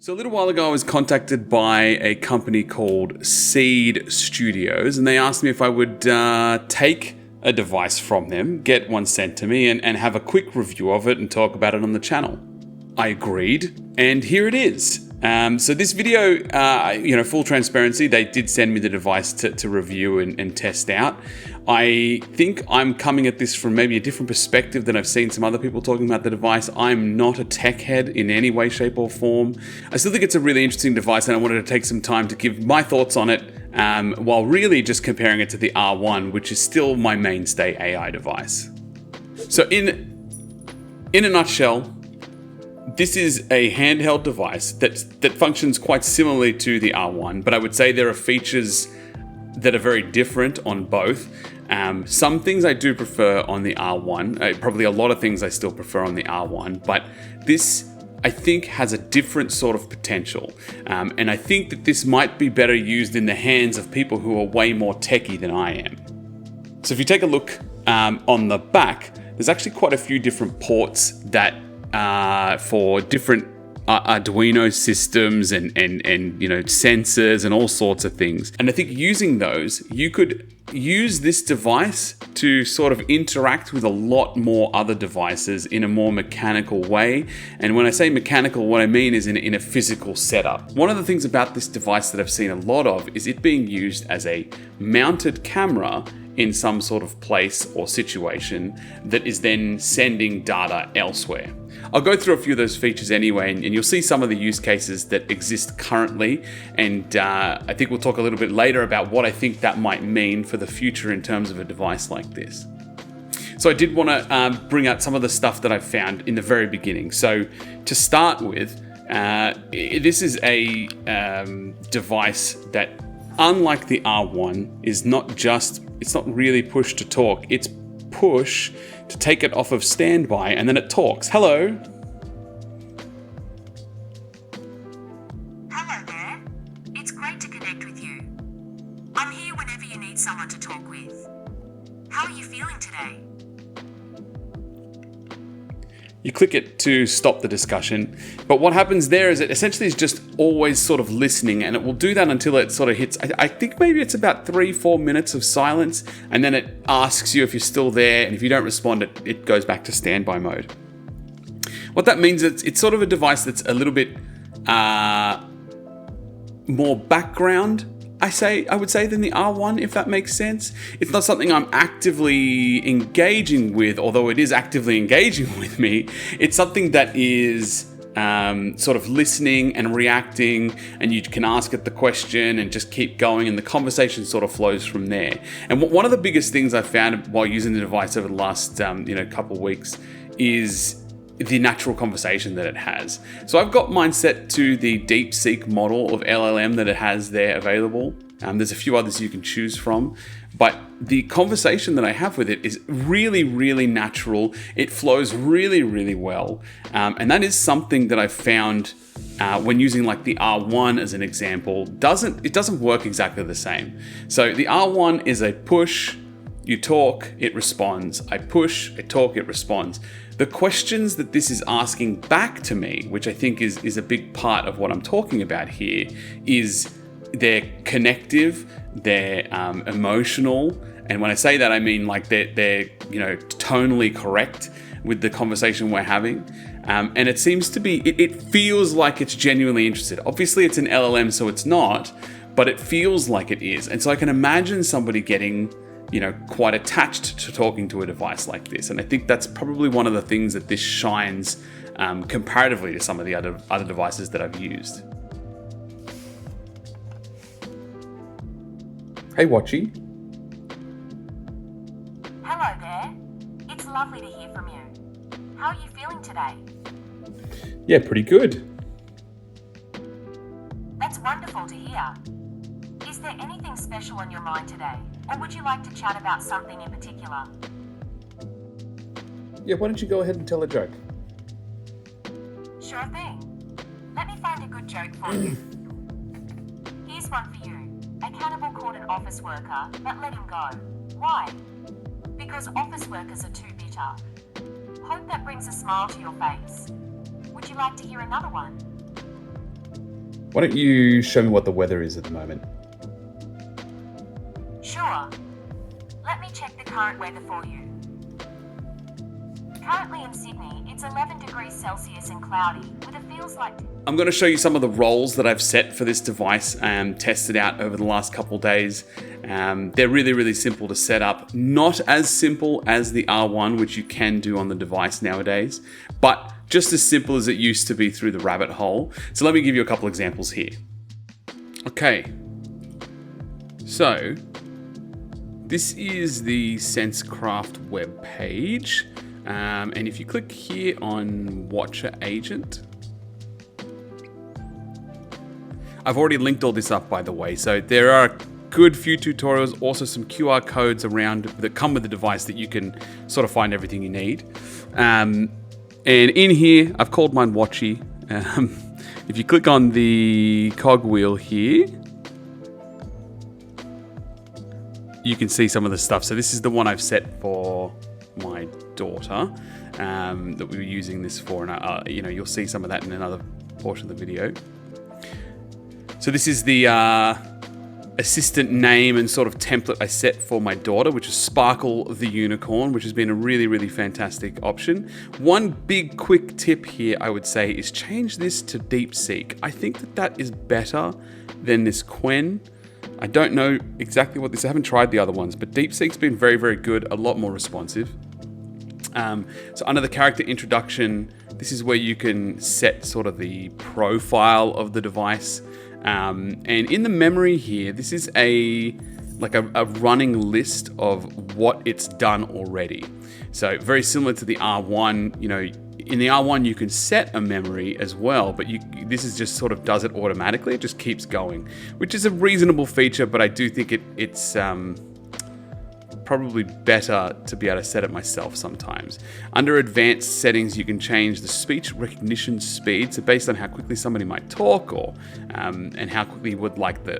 So a little while ago, I was contacted by a company called Seed Studios, and they asked me if I would take a device from them, get one sent to me, and have a quick review of it and talk about it on the channel. I agreed, and here it is. So this video, full transparency, they did send me the device to review and test out. I think I'm coming at this from maybe a different perspective than I've seen some other people talking about the device. I'm not a tech head in any way, shape, or form. I still think it's a really interesting device, and I wanted to take some time to give my thoughts on it, while really just comparing it to the R1, which is still my mainstay AI device. So in a nutshell, this is a handheld device that functions quite similarly to the R1, but I would say there are features that are very different on both. Some things I do prefer on the R1, probably a lot of things I still prefer on the R1, but this I think has a different sort of potential. And I think that this might be better used in the hands of people who are way more techie than I am. So if you take a look on the back, there's actually quite a few different ports that for different Arduino systems and sensors and all sorts of things. And I think using those, you could use this device to sort of interact with a lot more other devices in a more mechanical way. And when I say mechanical, what I mean is in a physical setup. One of the things about this device that I've seen a lot of is it being used as a mounted camera in some sort of place or situation that is then sending data elsewhere. I'll go through a few of those features anyway, and you'll see some of the use cases that exist currently, and I think we'll talk a little bit later about what I think that might mean for the future in terms of a device like this. So I did want to bring out some of the stuff that I've found in the very beginning. So to start with, this is a device that, unlike the R1, is it's not really push to talk, it's push to take it off of standby, and then it talks. Hello. Hello there. It's great to connect with you. I'm here whenever you need someone to talk with. How are you feeling today? You click it to stop the discussion, but what happens there is it essentially is just always sort of listening, and it will do that until it sort of hits, I think maybe it's about 3-4 minutes of silence, and then it asks you if you're still there, and if you don't respond, it goes back to standby mode. What that means is it's sort of a device that's a little bit more background, I would say, than the R1, if that makes sense. It's not something I'm actively engaging with, although it is actively engaging with me. It's something that is sort of listening and reacting, and you can ask it the question and just keep going, and the conversation sort of flows from there. And one of the biggest things I found while using the device over the last couple of weeks is the natural conversation that it has. So I've got mine set to the DeepSeek model of LLM that it has there available. There's a few others you can choose from, but the conversation that I have with it is really, really natural. It flows really, really well. And that is something that I've found when using like the R1 as an example, it doesn't work exactly the same. So the R1 is a push, you talk, it responds. I push, I talk, it responds. The questions that this is asking back to me, which I think is a big part of what I'm talking about here, is they're connective, they're emotional, and when I say that, I mean like they're tonally correct with the conversation we're having, and it seems to be, it feels like it's genuinely interested. Obviously, it's an LLM, so it's not, but it feels like it is, and so I can imagine somebody getting quite attached to talking to a device like this. And I think that's probably one of the things that this shines comparatively to some of the other devices that I've used. Hey, Watchy. Hello there. It's lovely to hear from you. How are you feeling today? Yeah, pretty good. That's wonderful to hear. Is there anything special on your mind today? Or would you like to chat about something in particular? Yeah, why don't you go ahead and tell a joke? Sure thing. Let me find a good joke for you. Here's one for you. A cannibal caught an office worker, but let him go. Why? Because office workers are too bitter. Hope that brings a smile to your face. Would you like to hear another one? Why don't you show me what the weather is at the moment? Sure. Let me check the current weather for you. Currently in Sydney, it's 11 degrees Celsius and cloudy, with it feels like... I'm going to show you some of the roles that I've set for this device and tested out over the last couple of days. They're really, really simple to set up. Not as simple as the R1, which you can do on the device nowadays, but just as simple as it used to be through the rabbit hole. So let me give you a couple examples here. Okay. So this is the SenseCraft web page. And if you click here on Watcher Agent, I've already linked all this up, by the way. So there are a good few tutorials, also some QR codes around that come with the device that you can sort of find everything you need. And in here, I've called mine Watchy. If you click on the cogwheel here, you can see some of the stuff. So this is the one I've set for my daughter that we were using this for, and you'll see some of that in another portion of the video. So this is the assistant name and sort of template I set for my daughter, which is Sparkle the Unicorn, which has been a really, really fantastic option. One big quick tip here, I would say, is change this to DeepSeek. I think that is better than this Quen. I don't know exactly what this, I haven't tried the other ones, but DeepSeek's been very, very good, a lot more responsive. So under the character introduction, this is where you can set sort of the profile of the device. And in the memory here, this is a running list of what it's done already. So very similar to the R1, in the R1 you can set a memory as well, but this is just sort of does it automatically. It just keeps going, which is a reasonable feature, but I do think it's probably better to be able to set it myself sometimes. Under advanced settings, you can change the speech recognition speed, so based on how quickly somebody might talk, or and how quickly you would like the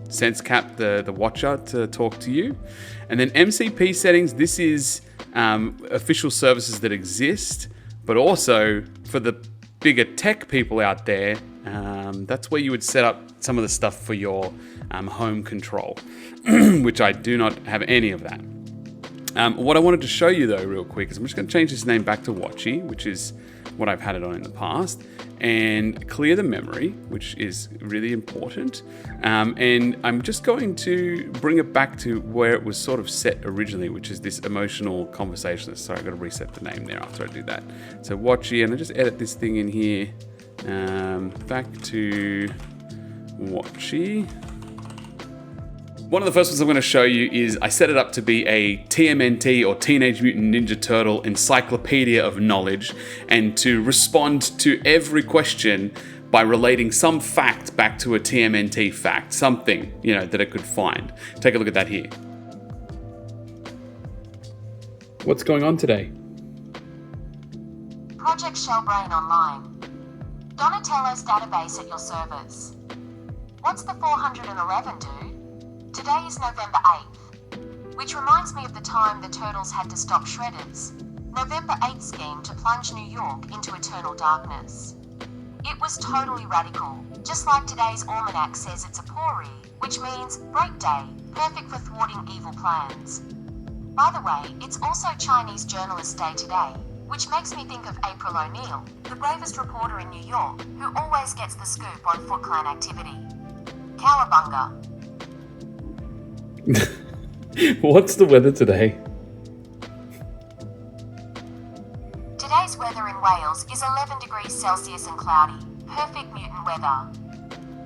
SenseCap, the Watcher, to talk to you. And then MCP settings, this is official services that exist, but also for the bigger tech people out there, that's where you would set up some of the stuff for your home control, which I do not have any of that. What I wanted to show you though real quick is I'm just going to change this name back to Watchy, which is what I've had it on in the past, and clear the memory, which is really important. And I'm just going to bring it back to where it was sort of set originally, which is this emotional conversationalist. Sorry, I've got to reset the name there after I do that. So Watchy, and I just edit this thing in here, back to Watchy. One of the first ones I'm going to show you is I set it up to be a TMNT, or Teenage Mutant Ninja Turtle encyclopedia of knowledge, and to respond to every question by relating some fact back to a TMNT fact, something, that it could find. Take a look at that here. What's going on today? Project Shellbrain Online. Donatello's database at your servers. What's the 411 do? Today is November 8th, which reminds me of the time the Turtles had to stop Shredder's November 8th scheme to plunge New York into eternal darkness. It was totally radical, just like today's almanac says it's a Pori, which means break day, perfect for thwarting evil plans. By the way, it's also Chinese Journalist Day today, which makes me think of April O'Neil, the bravest reporter in New York, who always gets the scoop on Foot Clan activity. Cowabunga. What's the weather today? Today's weather in Wales is 11 degrees Celsius and cloudy, perfect mutant weather.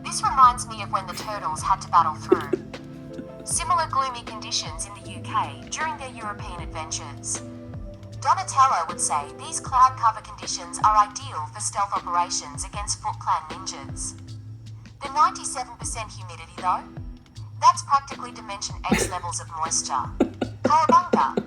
This reminds me of when the Turtles had to battle through similar gloomy conditions in the UK during their European adventures. Donatello would say these cloud cover conditions are ideal for stealth operations against Foot Clan ninjas. The 97% humidity though? That's practically Dimension X levels of moisture. Cowabunga.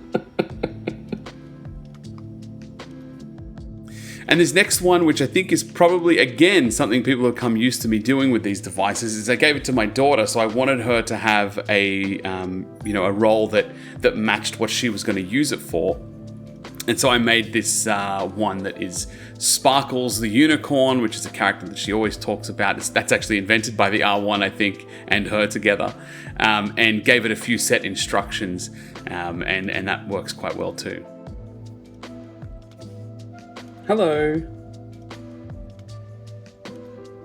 And this next one, which I think is probably, again, something people have come used to me doing with these devices, is I gave it to my daughter, so I wanted her to have a role that matched what she was going to use it for. And so I made this one that is Sparkles the unicorn, which is a character that she always talks about. That's actually invented by the R1, I think, and her together, and gave it a few set instructions, and that works quite well too. Hello.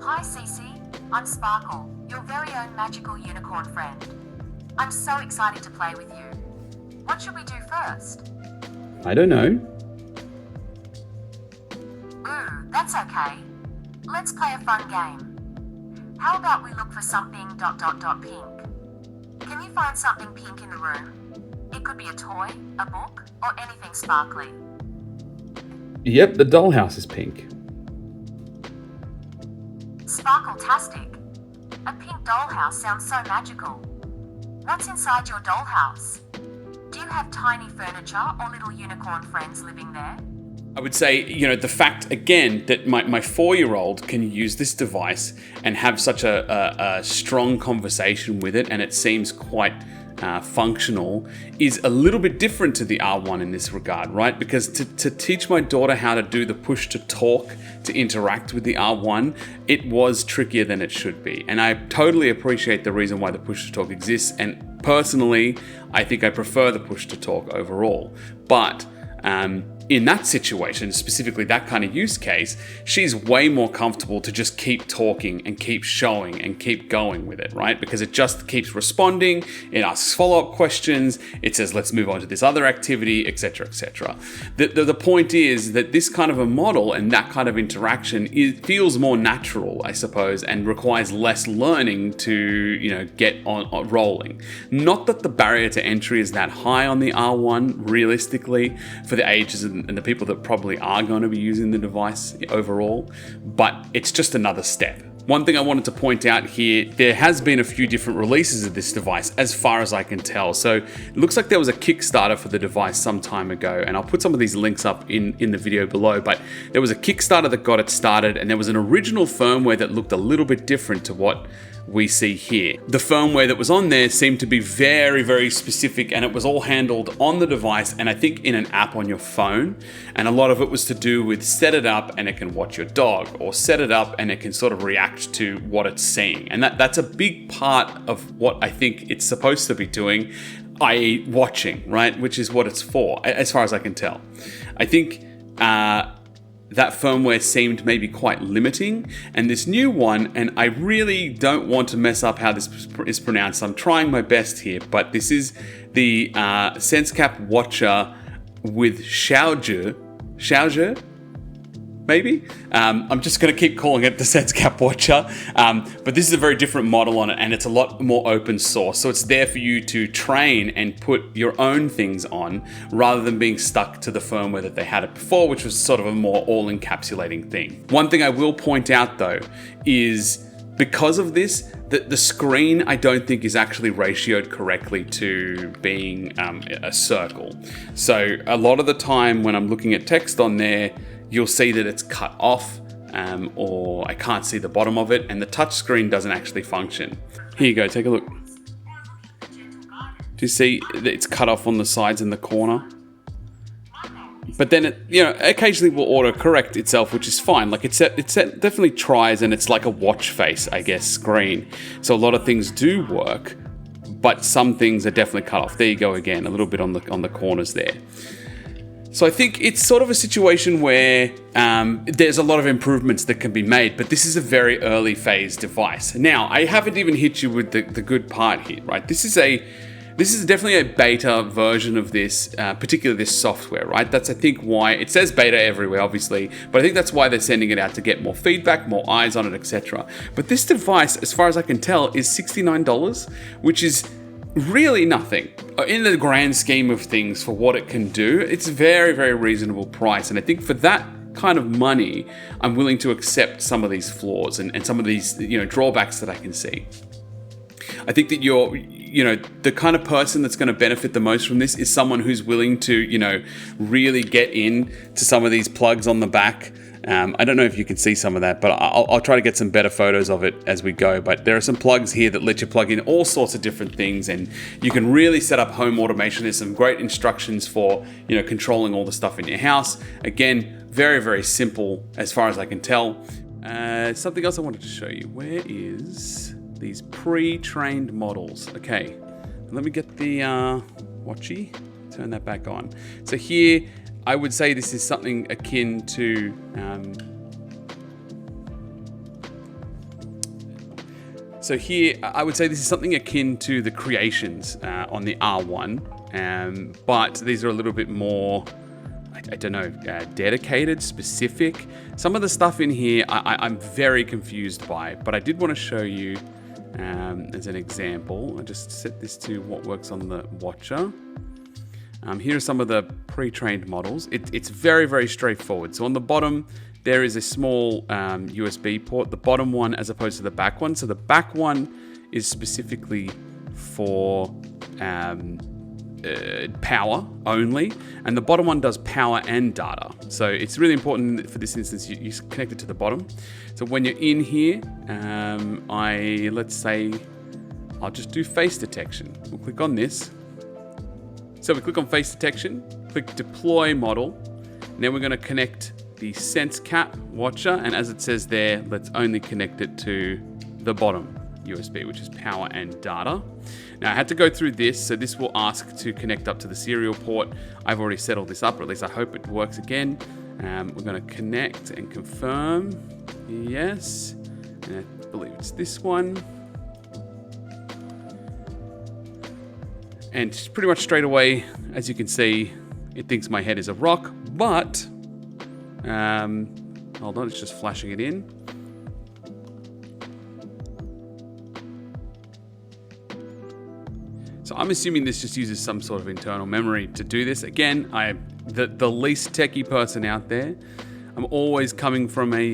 Hi Cece, I'm Sparkle, your very own magical unicorn friend. I'm so excited to play with you. What should we do first? I don't know. Ooh, that's okay. Let's play a fun game. How about we look for something ... pink? Can you find something pink in the room? It could be a toy, a book, or anything sparkly. Yep, the dollhouse is pink. Sparkle-tastic. A pink dollhouse sounds so magical. What's inside your dollhouse? Do you have tiny furniture or little unicorn friends living there? I would say, the fact, again, that my 4-year-old can use this device and have such a strong conversation with it, and it seems quite functional, is a little bit different to the R1 in this regard, right? Because to teach my daughter how to do the push to talk, to interact with the R1, it was trickier than it should be. And I totally appreciate the reason why the push to talk exists. And personally, I think I prefer the push to talk overall. But in that situation, specifically that kind of use case, she's way more comfortable to just keep talking and keep showing and keep going with it, right? Because it just keeps responding, it asks follow-up questions, it says, let's move on to this other activity, etc., etc. The point is that this kind of a model and that kind of interaction feels more natural, I suppose, and requires less learning to, get on rolling. Not that the barrier to entry is that high on the R1, realistically, for the ages and the people that probably are going to be using the device overall, but it's just another step. One thing I wanted to point out here, there has been a few different releases of this device as far as I can tell. So it looks like there was a Kickstarter for the device some time ago, and I'll put some of these links up in the video below, but there was a Kickstarter that got it started, and there was an original firmware that looked a little bit different to what we see here. The firmware that was on there seemed to be very, very specific, and it was all handled on the device and I think in an app on your phone. And a lot of it was to do with set it up and it can watch your dog, or set it up and it can sort of react to what it's seeing. And that's a big part of what I think it's supposed to be doing, i.e. watching, right? Which is what it's for, as far as I can tell. I think that firmware seemed maybe quite limiting, and this new one, and I really don't want to mess up how this is pronounced, I'm trying my best here, but this is the SenseCap Watcher with XiaoZhi, maybe? I'm just going to keep calling it the SenseCap Watcher, but this is a very different model on it, and it's a lot more open source, so it's there for you to train and put your own things on, rather than being stuck to the firmware that they had it before, which was sort of a more all-encapsulating thing. One thing I will point out though is, because of this, the screen I don't think is actually ratioed correctly to being a circle. So a lot of the time when I'm looking at text on there, you'll see that it's cut off, or I can't see the bottom of it, and the touch screen doesn't actually function. Here you go, take a look. Do you see that it's cut off on the sides in the corner? But then it, occasionally will auto-correct itself, which is fine. Like it definitely tries, and it's like a watch face, I guess, screen. So a lot of things do work, but some things are definitely cut off. There you go again, a little bit on the corners there. So I think it's sort of a situation where there's a lot of improvements that can be made, but this is a very early phase device. Now, I haven't even hit you with the good part here, right? This is definitely a beta version of this, particularly this software, right? That's, I think, why it says beta everywhere, obviously, but I think that's why they're sending it out, to get more feedback, more eyes on it, etc. But this device, as far as I can tell, is $69, which is really nothing. In the grand scheme of things, for what it can do, it's a very, very reasonable price. And I think for that kind of money, I'm willing to accept some of these flaws and some of these, drawbacks that I can see. I think that the kind of person that's going to benefit the most from this is someone who's willing to, really get in to some of these plugs on the back, I don't know if you can see some of that, but I'll try to get some better photos of it as we go. But there are some plugs here that let you plug in all sorts of different things, and you can really set up home automation. There's some great instructions for, you know, controlling all the stuff in your house. Again, very, very simple as far as I can tell. Something else I wanted to show you. Where is these pre-trained models? Okay, let me get the watchy. Turn that back on. So here, I would say this is something akin to the creations on the R1, but these are a little bit more, I don't know, dedicated, specific. Some of the stuff in here I'm very confused by, but I did want to show you as an example. I just set this to what works on the Watcher. Here are some of the pre-trained models. It's very, very straightforward. So on the bottom, there is a small USB port, the bottom one as opposed to the back one. So the back one is specifically for power only, and the bottom one does power and data. So it's really important for this instance, you connect it to the bottom. So when you're in here, let's say I'll just do face detection. We'll click on this. So we click on face detection, click deploy model, and then we're going to connect the SenseCap Watcher, and as it says there, let's only connect it to the bottom USB, which is power and data. Now I had to go through this, so this will ask to connect up to the serial port. I've already set all this up, or at least I hope it works again. We're going to connect and confirm. Yes, and I believe it's this one. And pretty much straight away, as you can see, it thinks my head is a rock, but, hold on, it's just flashing it in. So I'm assuming this just uses some sort of internal memory to do this. Again, I'm the least techie person out there. I'm always coming from a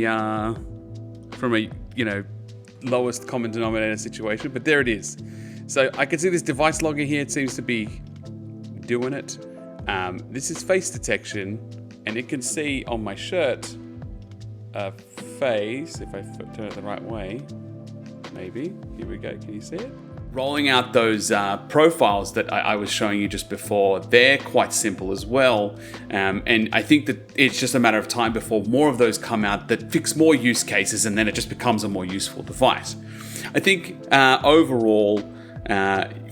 you know, lowest common denominator situation, but there it is. So I can see this device logger here. It seems to be doing it. This is face detection, and it can see on my shirt a face, if I turn it the right way, maybe. Here we go, can you see it? Rolling out those profiles that I was showing you just before, they're quite simple as well. And I think that it's just a matter of time before more of those come out that fix more use cases, and then it just becomes a more useful device. I think overall,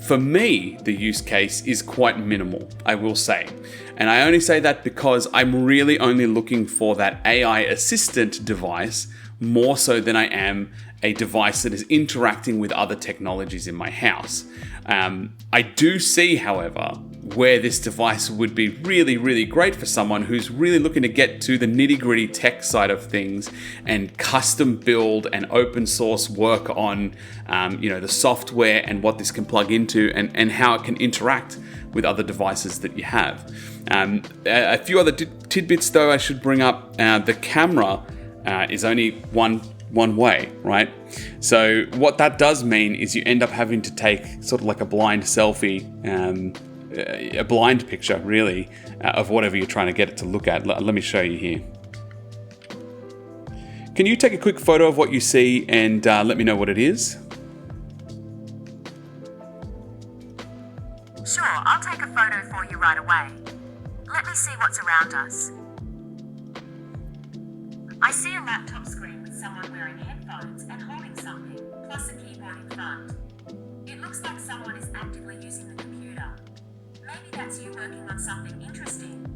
for me, the use case is quite minimal, I will say. And I only say that because I'm really only looking for that AI assistant device more so than I am a device that is interacting with other technologies in my house. I do see, however, where this device would be really, really great for someone who's really looking to get to the nitty-gritty tech side of things and custom build and open source work on the software and what this can plug into and how it can interact with other devices that you have. A few other tidbits though I should bring up. The camera is only one way, right? So what that does mean is you end up having to take sort of like a blind selfie, a blind picture really, of whatever you're trying to get it to look at. Let me show you here. Can you take a quick photo of what you see and let me know what it is? Sure, I'll take a photo for you right away. Let me see what's around us. I see a laptop screen with someone wearing headphones and holding something, plus a keyboard in front. It looks like someone is actively using the computer. Maybe that's you working on something interesting.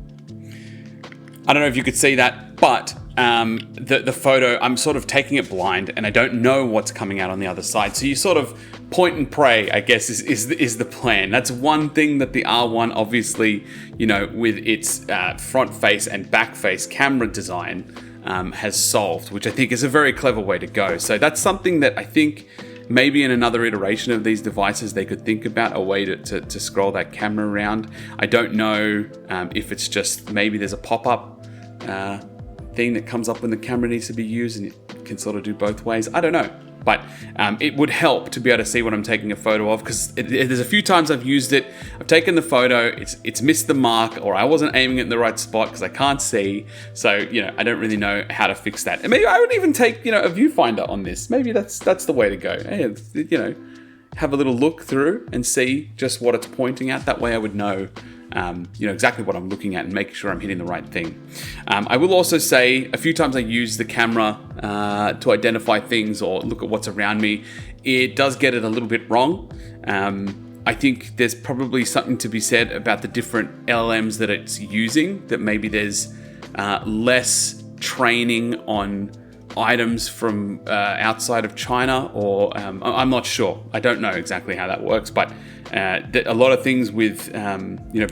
I don't know if you could see that, but the photo, I'm sort of taking it blind and I don't know what's coming out on the other side. So you sort of point and pray, I guess, is the plan. That's one thing that the R1 obviously, with its front face and back face camera design has solved, which I think is a very clever way to go. So that's something that I think maybe in another iteration of these devices they could think about a way to scroll that camera around. I don't know if it's just maybe there's a pop-up thing that comes up when the camera needs to be used and it can sort of do both ways. I don't know. but it would help to be able to see what I'm taking a photo of, because there's a few times I've used it. I've taken the photo, it's missed the mark, or I wasn't aiming it in the right spot because I can't see. So, I don't really know how to fix that. And maybe I would even take, a viewfinder on this. Maybe that's the way to go. Hey, have a little look through and see just what it's pointing at. That way I would know exactly what I'm looking at and making sure I'm hitting the right thing. I will also say a few times I use the camera to identify things or look at what's around me. It does get it a little bit wrong. I think there's probably something to be said about the different LLMs that it's using, that maybe there's less training on items from outside of China, or I'm not sure. I don't know exactly how that works, but a lot of things with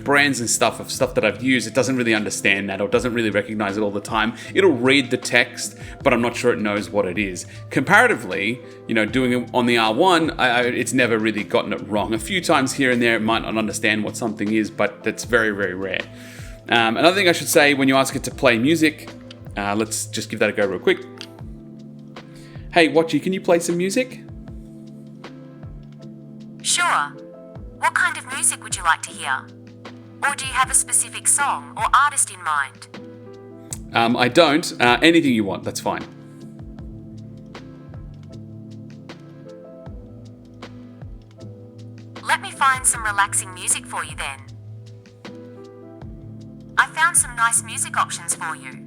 brands and stuff that I've used, it doesn't really understand that or doesn't really recognize it all the time. It'll read the text, but I'm not sure it knows what it is. Comparatively, doing it on the R1, it's never really gotten it wrong. A few times here and there, it might not understand what something is, but that's very, very rare. Another thing I should say, when you ask it to play music, let's just give that a go real quick. Hey, Watchy, can you play some music? Sure. What kind of music would you like to hear? Or do you have a specific song or artist in mind? I don't. Anything you want, that's fine. Let me find some relaxing music for you then. I found some nice music options for you.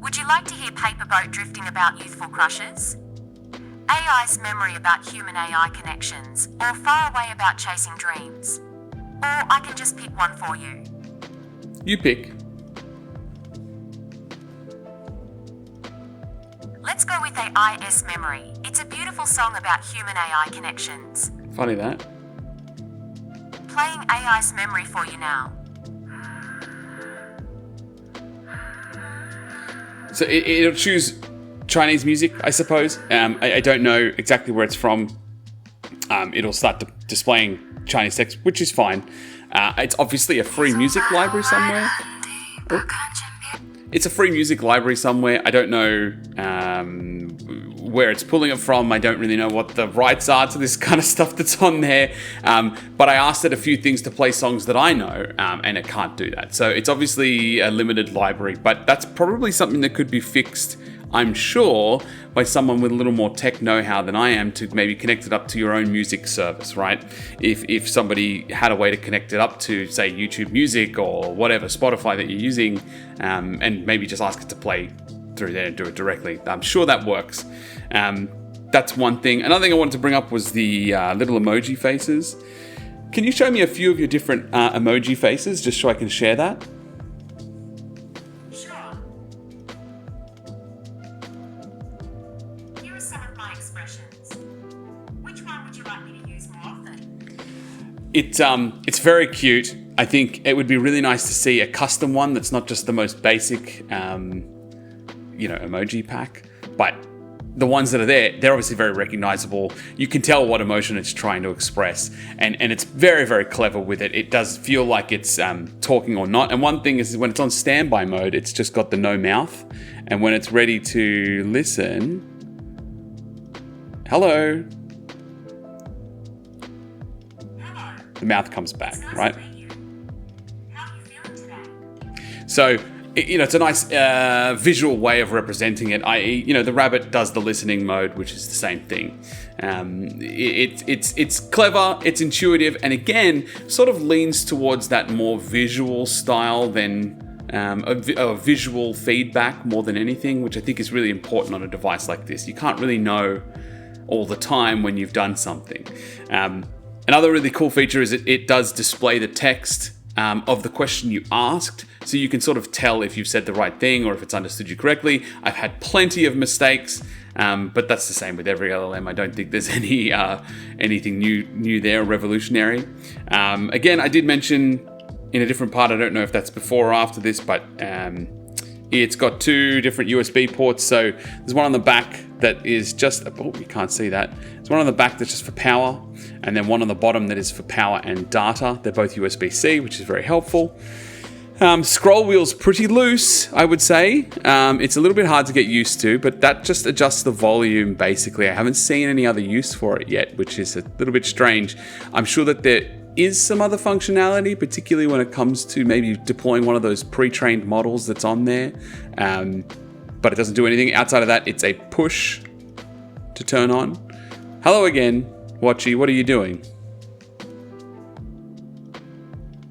Would you like to hear Paperboat drifting about youthful crushes? AI's memory about human AI connections, or Far Away about chasing dreams? Or I can just pick one for you. You pick. Let's go with AI's memory. It's a beautiful song about human AI connections. Funny that. Playing AI's memory for you now. So it'll choose Chinese music, I suppose. I don't know exactly where it's from. It'll start displaying Chinese text, which is fine. It's obviously a free music library somewhere. Oh. It's a free music library somewhere. I don't know where it's pulling it from. I don't really know what the rights are to this kind of stuff that's on there. But I asked it a few things to play songs that I know, and it can't do that. So it's obviously a limited library, but that's probably something that could be fixed, I'm sure, by someone with a little more tech know-how than I am, to maybe connect it up to your own music service, right? If somebody had a way to connect it up to, say, YouTube Music or whatever, Spotify that you're using, and maybe just ask it to play through there and do it directly. I'm sure that works. That's one thing. Another thing I wanted to bring up was the little emoji faces. Can you show me a few of your different emoji faces, just so I can share that? It's very cute. I think it would be really nice to see a custom one that's not just the most basic, emoji pack. But the ones that are there, they're obviously very recognizable. You can tell what emotion it's trying to express, and it's very, very clever with it. It does feel like it's talking or not. And one thing is, when it's on standby mode, it's just got the no mouth, and when it's ready to listen, hello. The mouth comes back, right? How are you feeling today? So, it's a nice visual way of representing it. I.e., the rabbit does the listening mode, which is the same thing. It's clever, it's intuitive, and again, sort of leans towards that more visual style than a visual feedback more than anything, which I think is really important on a device like this. You can't really know all the time when you've done something. Another really cool feature is it does display the text of the question you asked, so you can sort of tell if you've said the right thing or if it's understood you correctly. I've had plenty of mistakes, but that's the same with every LLM. I don't think there's anything new there, revolutionary. Again, I did mention in a different part, I don't know if that's before or after this, but it's got two different USB ports. So there's one on the back that is just, you can't see that. There's one on the back that's just for power, and then one on the bottom that is for power and data. They're both USB-C, which is very helpful. Scroll wheel's pretty loose, I would say. It's a little bit hard to get used to, but that just adjusts the volume, basically. I haven't seen any other use for it yet, which is a little bit strange. I'm sure that there is some other functionality, particularly when it comes to maybe deploying one of those pre-trained models that's on there. But it doesn't do anything. Outside of that, it's a push to turn on. Hello again, Watchy, what are you doing?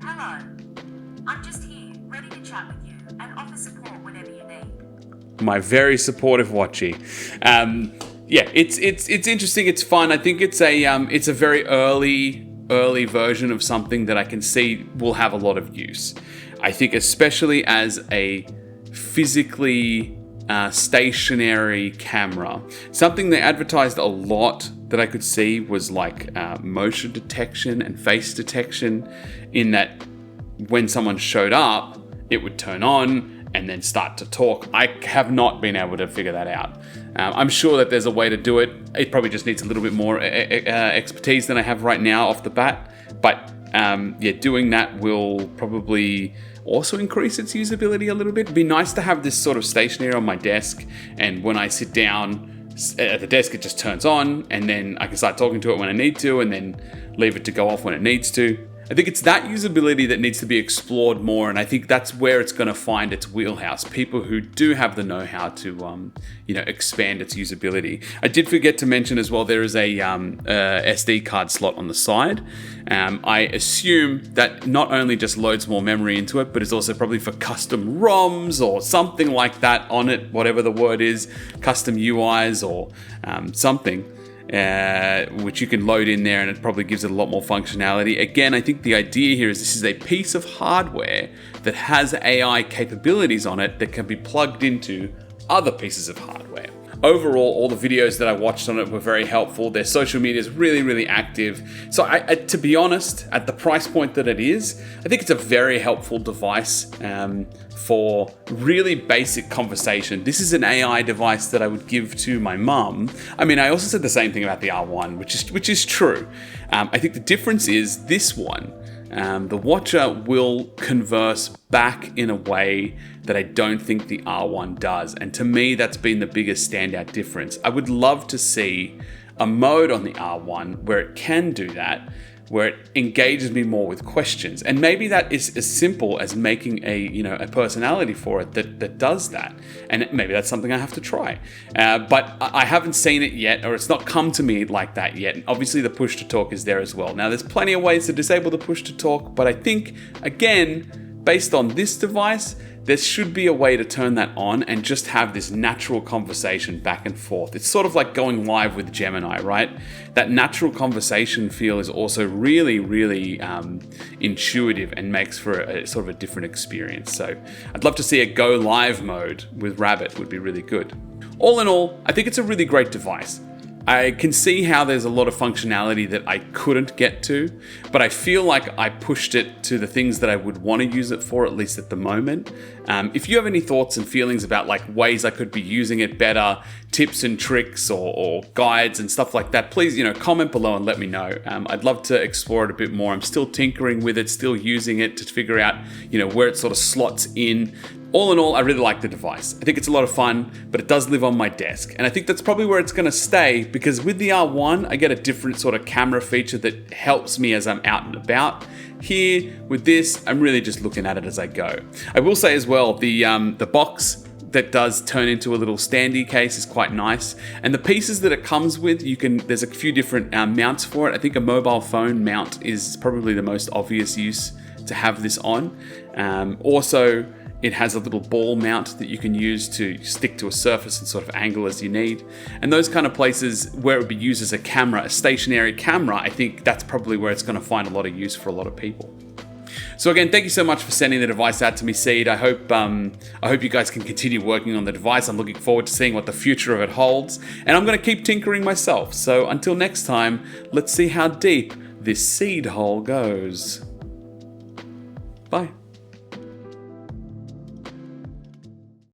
Hello. I'm just here, ready to chat with you and offer support whenever you need. My very supportive Watchy. Yeah, it's interesting. It's fun. I think it's a very early version of something that I can see will have a lot of use. I think especially as a physically stationary camera. Something they advertised a lot that I could see was like motion detection and face detection, in that when someone showed up, it would turn on and then start to talk. I have not been able to figure that out. I'm sure that there's a way to do it. It probably just needs a little bit more expertise than I have right now off the bat. But yeah, doing that will probably also increase its usability a little bit. It'd be nice to have this sort of stationary on my desk, and when I sit down at the desk, it just turns on, and then I can start talking to it when I need to, and then leave it to go off when it needs to. I think it's that usability that needs to be explored more, and I think that's where it's going to find its wheelhouse. People who do have the know-how to, expand its usability. I did forget to mention as well, there is a SD card slot on the side. I assume that not only just loads more memory into it, but it's also probably for custom ROMs or something like that on it, whatever the word is, custom UIs or something. Which you can load in there, and it probably gives it a lot more functionality. Again, I think the idea here is this is a piece of hardware that has AI capabilities on it that can be plugged into other pieces of hardware. Overall, all the videos that I watched on it were very helpful. Their social media is really, really active. So to be honest, at the price point that it is, I think it's a very helpful device for really basic conversation. This is an AI device that I would give to my mum. I mean, I also said the same thing about the R1, which is true. I think the difference is this one, the Watcher will converse back in a way that I don't think the R1 does. And to me, that's been the biggest standout difference. I would love to see a mode on the R1 where it can do that, where it engages me more with questions. And maybe that is as simple as making a personality for it that does that. And maybe that's something I have to try. But I haven't seen it yet, or it's not come to me like that yet. And obviously the push to talk is there as well. Now there's plenty of ways to disable the push to talk, but I think, again, based on this device, there should be a way to turn that on and just have this natural conversation back and forth. It's sort of like going live with Gemini, right? That natural conversation feel is also really, really intuitive and makes for a sort of a different experience. So I'd love to see a go live mode with Rabbit, would be really good. All in all, I think it's a really great device. I can see how there's a lot of functionality that I couldn't get to, but I feel like I pushed it to the things that I would want to use it for, at least at the moment. If you have any thoughts and feelings about like ways I could be using it better, tips and tricks or guides and stuff like that, please, comment below and let me know. I'd love to explore it a bit more. I'm still tinkering with it, still using it to figure out, where it sort of slots in. All in all, I really like the device. I think it's a lot of fun, but it does live on my desk. And I think that's probably where it's going to stay, because with the R1, I get a different sort of camera feature that helps me as I'm out and about. Here, with this, I'm really just looking at it as I go. I will say as well, the box that does turn into a little standy case is quite nice. And the pieces that it comes with, there's a few different mounts for it. I think a mobile phone mount is probably the most obvious use to have this on. Also, it has a little ball mount that you can use to stick to a surface and sort of angle as you need. And those kind of places where it would be used as a camera, a stationary camera, I think that's probably where it's going to find a lot of use for a lot of people. So again, thank you so much for sending the device out to me, Seed. I hope you guys can continue working on the device. I'm looking forward to seeing what the future of it holds. And I'm going to keep tinkering myself. So until next time, let's see how deep this seed hole goes. Bye.